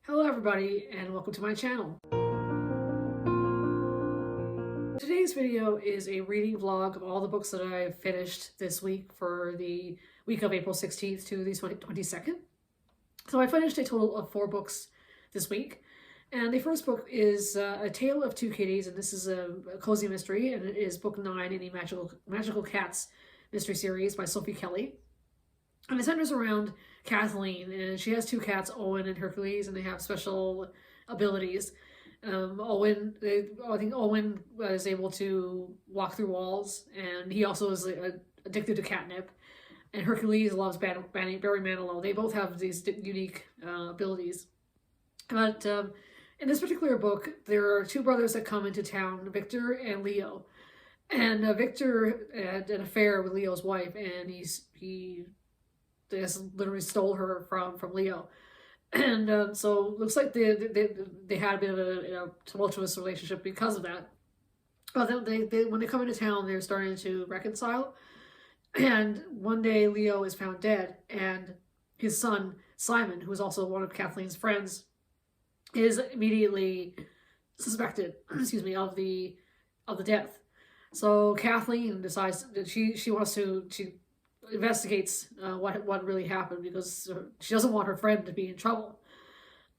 Hello everybody and welcome to my channel. Today's video is a reading vlog of all the books that I finished this week for the week of April 16th to the 22nd. So I finished a total of 4 books this week. And the first book is A Tale of Two Kitties, and this is a cozy mystery, and it is book 9 in the Magical Cats mystery series by Sophie Kelly. And it centers around Kathleen, and she has 2 cats, Owen and Hercules, and they have special abilities. I think Owen is able to walk through walls, and he also is addicted to catnip. And Hercules loves Barry Manilow. They both have these unique abilities. But in this particular book, there are 2 brothers that come into town, Victor and Leo. And Victor had an affair with Leo's wife, and he just literally stole her from Leo. And so looks like they had a bit of a tumultuous relationship because of that. But then when they come into town, they're starting to reconcile. And one day Leo is found dead, and his son Simon, who is also one of Kathleen's friends, is immediately suspected, excuse me, of the death. So Kathleen decides that she investigates what really happened, because she doesn't want her friend to be in trouble.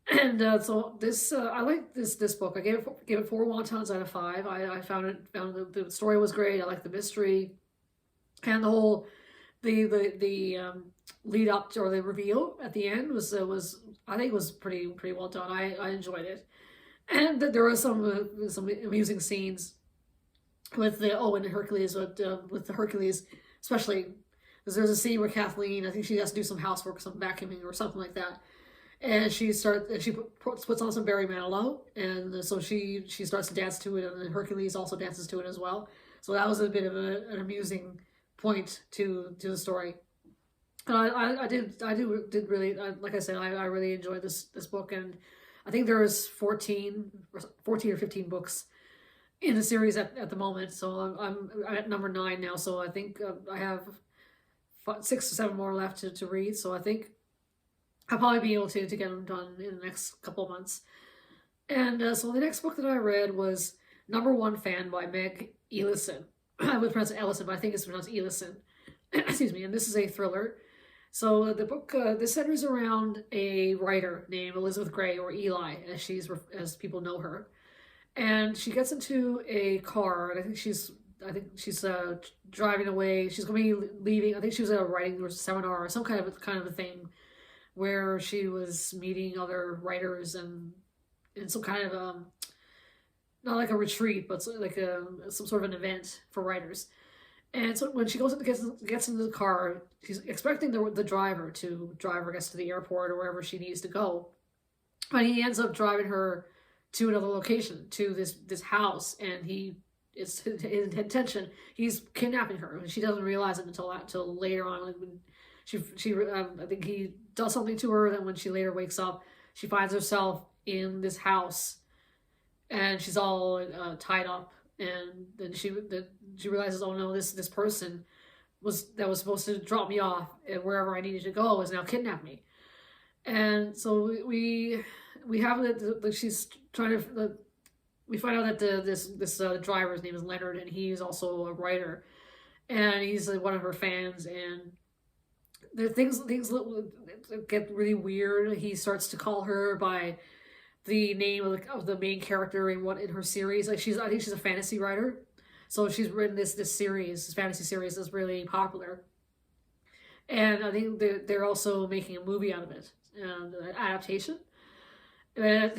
And so this I like this book. I gave it 4 wontons out of 5. I found the story was great. I liked the mystery, and the whole the lead up to, or the reveal at the end was I think was pretty well done. I enjoyed it, and there were some amusing scenes with the Owen and Hercules, with the Hercules especially. Because there's a scene where Kathleen, I think she has to do some housework, some vacuuming or something like that, and she puts on some Barry Manilow, and so she starts to dance to it, and then Hercules also dances to it as well. So that was a bit of an amusing point to the story. And I did really, like I said, I really enjoyed this book, and I think there's 14 or 15 books in the series at the moment. So I'm at number 9 now. So I think I have 6 or 7 more left to read, so I think I'll probably be able to get them done in the next couple of months. And so the next book that I read was Number One Fan by Meg Ellison. I would pronounce it Ellison, but I think it's pronounced Ellison. Excuse me. And this is a thriller. So the book this centers around a writer named Elizabeth Gray, or Eli, as people know her. And she gets into a car, and I think she's driving away. She's going to be leaving. I think she was at a writing seminar or some kind of a thing where she was meeting other writers and in some kind of not like a retreat, but like some sort of an event for writers. And so when she gets into the car, she's expecting the driver to drive her, I guess, to the airport or wherever she needs to go. But he ends up driving her to another location, to this house, and it's his intention. He's kidnapping her. She doesn't realize it until later on. Like when I think he does something to her. Then when she later wakes up, she finds herself in this house, and she's all tied up. And then she realizes, oh no, this person that was supposed to drop me off at wherever I needed to go is now kidnapped me. And so we have that she's trying to. We find out that this driver's name is Leonard, and he's also a writer, and he's one of her fans. And things get really weird. He starts to call her by the name of the main character in her series. Like I think she's a fantasy writer, so she's written this fantasy series that's really popular. And I think they're also making a movie out of it, and an adaptation. And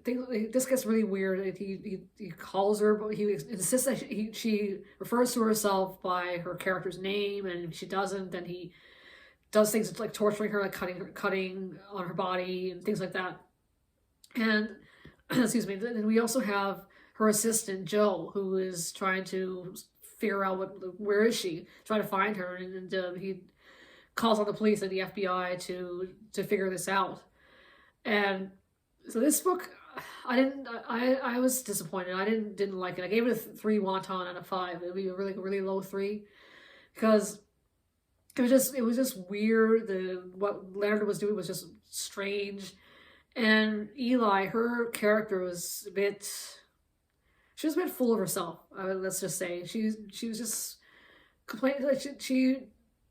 this gets really weird. He calls her, but he insists that she refers to herself by her character's name, and if she doesn't, then he does things like torturing her, like cutting on her body and things like that. And excuse me. Then we also have her assistant Joe, who is trying to figure out where is she, trying to find her, and he calls on the police and the FBI to figure this out. And so this book, I was disappointed. I didn't like it. I gave it a 3 wonton out of 5. It would be a really low 3, because it was just weird. What Leonard was doing was just strange, And Eli, her character was a bit, she was a bit full of herself. Let's just say she was just complaining. Like she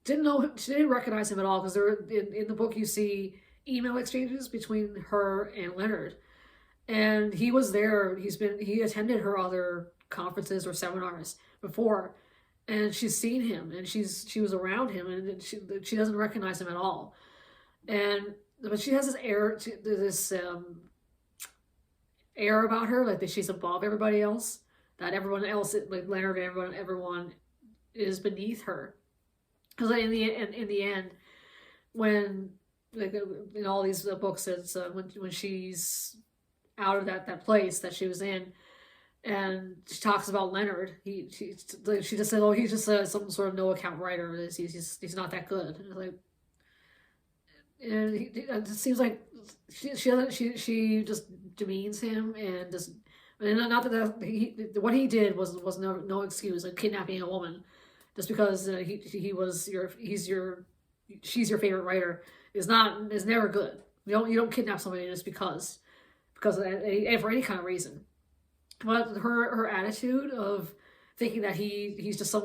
didn't know, she didn't recognize him at all, because there in the book you see email exchanges between her and Leonard, and he was there. He attended her other conferences or seminars before, and she's seen him, and she was around him, and she doesn't recognize him at all. And but she has this air about her, like that she's above everybody else, that everyone else, like Leonard and everyone is beneath her. Because like, in the end, when like in all these books, it's when she's out of that place that she was in, and she talks about Leonard. She just said, "Oh, he's just some sort of no account writer. He's not that good." And like, and it seems like she just demeans him, and just, and not what he did was no excuse, like kidnapping a woman just because she's your favorite writer is never good. You don't kidnap somebody just because for any kind of reason. But her attitude of thinking that he's just a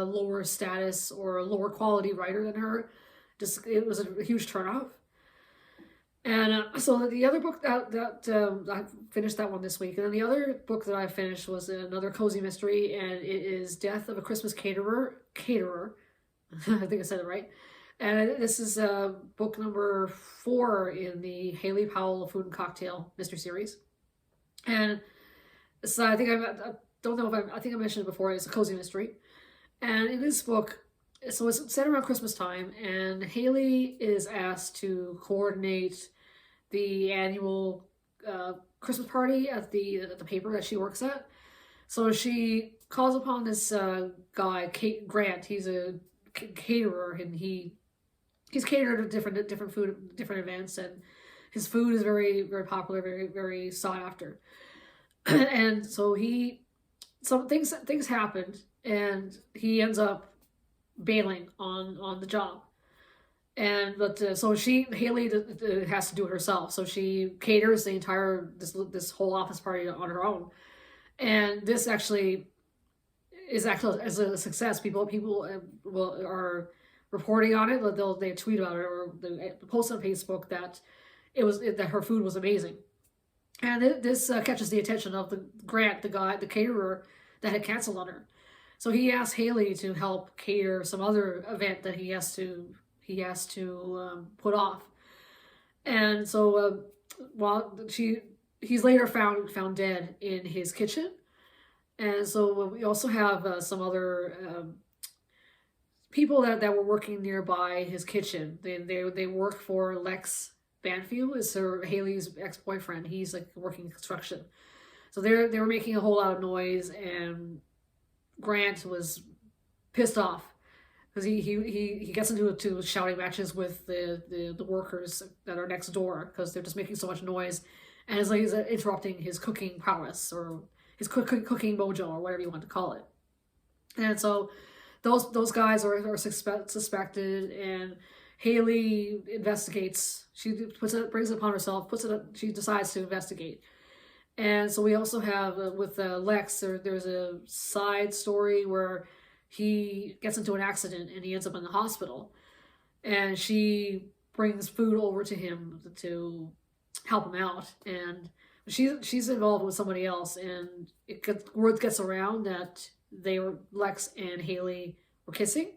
lower status or a lower quality writer than her, it was a huge turnoff. And so the other book that I finished that one this week, and then the other book that I finished was another cozy mystery, and it is Death of a Christmas Caterer. I think I said it right. And this is book number 4 in the Haley Powell Food and Cocktail mystery series. And so I think I think I mentioned it before. It's a cozy mystery, and in this book, so it's set around Christmas time, and Haley is asked to coordinate the annual Christmas party at the paper that she works at. So she calls upon this guy, Grant. He's a caterer, and he's catered to different food, different events, and his food is very, very popular, very, very sought after. And so some things happened, and he ends up bailing on the job. And so Haley has to do it herself. So she caters the entire this whole office party on her own, and this actually is as a success. People are reporting on it. They tweet about it, or they post on Facebook that that her food was amazing. And this catches the attention of the caterer that had canceled on her. So he asked Haley to help cater some other event that he has to put off. And so while he's later found dead in his kitchen. And so we also have some other people that were working nearby his kitchen. They work for Lex Banfield, is Haley's ex-boyfriend. He's like working construction. So they were making a whole lot of noise, and Grant was pissed off because he gets into shouting matches with the workers that are next door because they're just making so much noise, and he's interrupting his cooking prowess or his cooking mojo or whatever you want to call it. And so those guys are suspected, and Haley investigates. She brings it upon herself. She decides to investigate. And so we also have with Lex. There's a side story where he gets into an accident and he ends up in the hospital, and she brings food over to him to help him out. And she's involved with somebody else, and word gets around that Lex and Haley were kissing.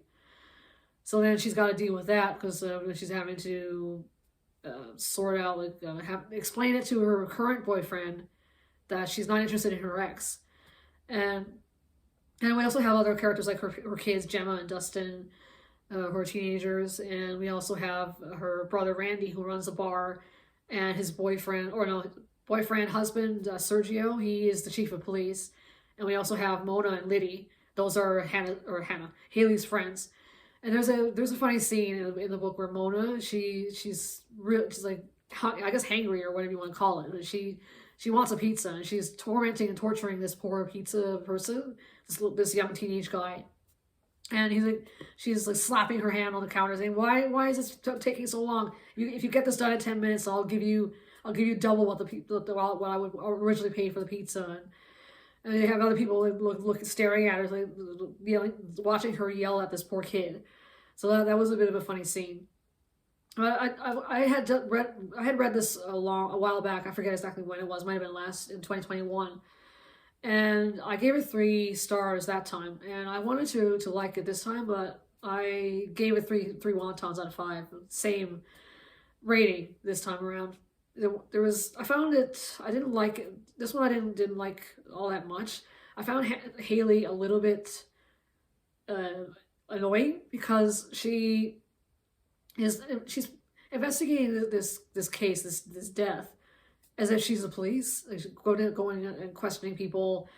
So then she's got to deal with that because she's having to sort out, explain it to her current boyfriend that she's not interested in her ex. And we also have other characters like her kids, Gemma and Dustin, who are teenagers. And we also have her brother, Randy, who runs a bar, and his husband, Sergio. He is the chief of police. And we also have Mona and Liddy. Those are Hannah, Haley's friends. And there's a funny scene in the book where Mona, she's like, I guess, hangry or whatever you want to call it. She wants a pizza, and she's tormenting and torturing this poor pizza person, this young teenage guy. And she's like slapping her hand on the counter, saying, "Why is this taking so long? If you get this done in 10 minutes, I'll give you I'll give you double what what I would originally pay for the pizza. And you have other people staring at her, like yelling, watching her yell at this poor kid. So that was a bit of a funny scene. But I had read this a while back. I forget exactly when it was. Might have been in 2021. And I gave it 3 stars that time. And I wanted to like it this time, but I gave it three wontons out of 5. Same rating this time around. I found it, I didn't like it. This one I didn't like all that much. I found Haley a little bit annoying because she's investigating this case, this death, as if she's the police. She's going and questioning people.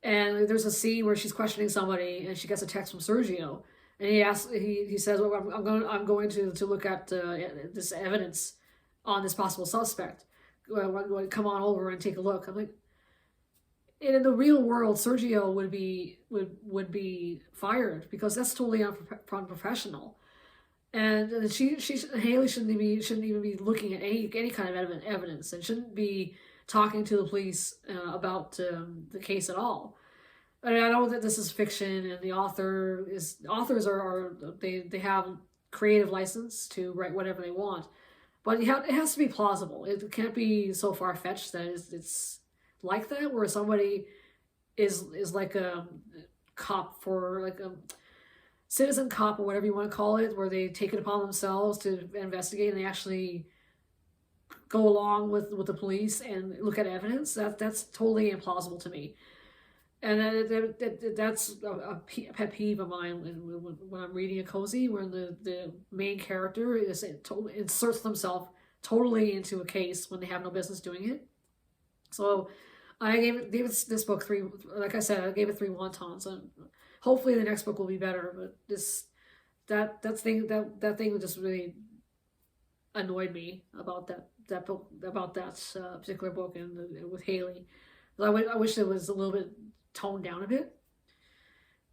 And there's a scene where she's questioning somebody and she gets a text from Sergio. And he says, well, I'm going to look at this evidence on this possible suspect. Come on over and take a look. I'm like, in the real world, Sergio would be fired because that's totally unprofessional. And Haley shouldn't even be looking at any kind of evidence, and shouldn't be talking to the police about the case at all. I mean, I know that this is fiction, and authors they have creative license to write whatever they want. But it has to be plausible. It can't be so far-fetched that it's like that, where somebody is like a cop, for like a citizen cop or whatever you want to call it, where they take it upon themselves to investigate and they actually go along with the police and look at evidence. That's totally implausible to me. And that's a pet peeve of mine when I'm reading a cozy, where the main character inserts themselves totally into a case when they have no business doing it. So I gave this book 3. Like I said, I gave it 3 wontons, and hopefully the next book will be better. But that thing just really annoyed me about that book, about that particular book, and with Haley. I wish it was a little bit toned down a bit.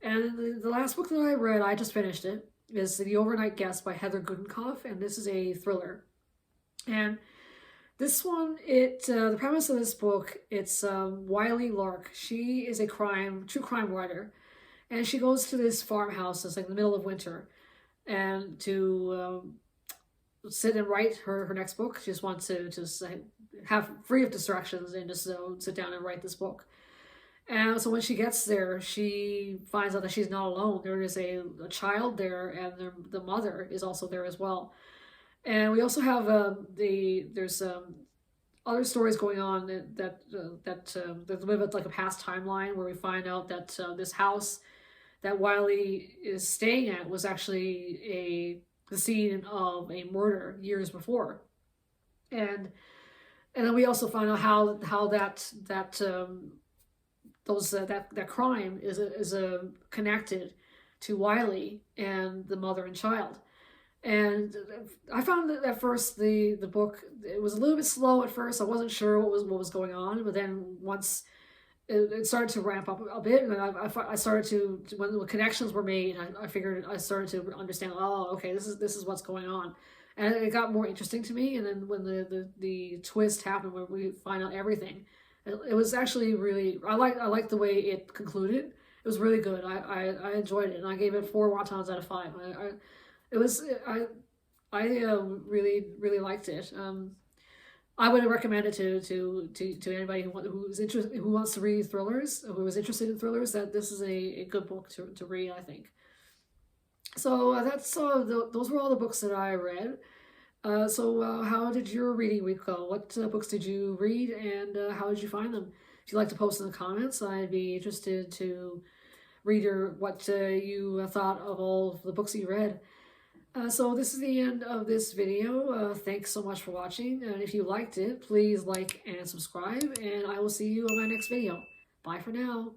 And the last book that I read, I just finished it, is The Overnight Guest by Heather Goodenkoff, and this is a thriller. And this one, the premise of this book, it's Wiley Lark. She is a true crime writer, and she goes to this farmhouse. It's like in the middle of winter, and to sit and write her next book. She just wants to just have free of distractions and just sit down and write this book. And so when she gets there, she finds out that she's not alone. There is a child there, and the mother is also there as well. And we also have there's other stories going on that there's a bit of like a past timeline, where we find out that this house that Wiley is staying at was actually the scene of a murder years before. And then we also find out how that crime is connected to Wiley and the mother and child. And I found that at first the book, it was a little bit slow at first. I wasn't sure what was going on, but then once it started to ramp up a bit, and then I started to, when the connections were made, I started to understand. Oh, okay, this is what's going on, and it got more interesting to me. And then when the twist happened, where we find out everything, it was actually really, I liked the way it concluded. It was really good. I enjoyed it, and I gave it 4 wontons out of 5. I really liked it. I would recommend it to anybody who wants to read thrillers, who is interested in thrillers. That this is a good book to read, I think. So those were all the books that I read. So how did your reading week go? What books did you read, and how did you find them? If you'd like to post in the comments, I'd be interested to read what you thought of all of the books that you read. So this is the end of this video. Thanks so much for watching, and if you liked it, please like and subscribe, and I will see you on my next video. Bye for now.